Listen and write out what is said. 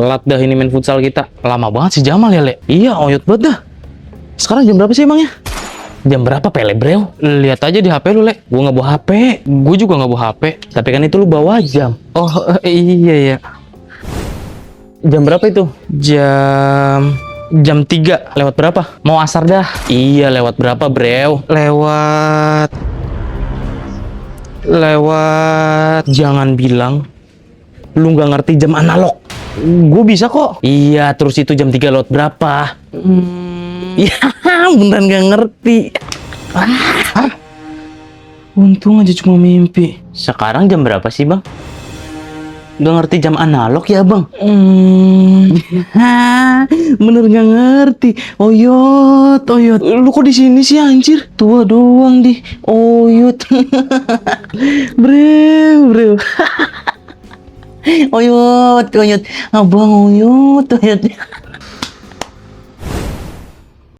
Telat dah ini main futsal kita. Lama banget sih Jamal ya, Le. Iya, oyot banget dah. Sekarang jam berapa sih emangnya? Jam berapa Pele, bro? Lihat aja di HP lu, Le. Gua nggak bawa HP. Gue juga nggak bawa HP. Tapi kan itu lu bawa jam. Oh, iya ya. Jam berapa itu? Jam 3. Lewat berapa? Mau asar dah. Iya, lewat berapa, bro? Lewat. Jangan bilang lu nggak ngerti jam analog. Gue bisa kok. Iya, terus itu jam 3 lewat berapa? Ya, beneran nggak ngerti. Untung aja cuma mimpi. Sekarang jam berapa sih, Bang? Nggak ngerti jam analog ya, Bang? Bener nggak ngerti. Oyot. Lu kok di sini sih, anjir? Tua doang di. Oyot. Bro. Oyot. Abang oyot.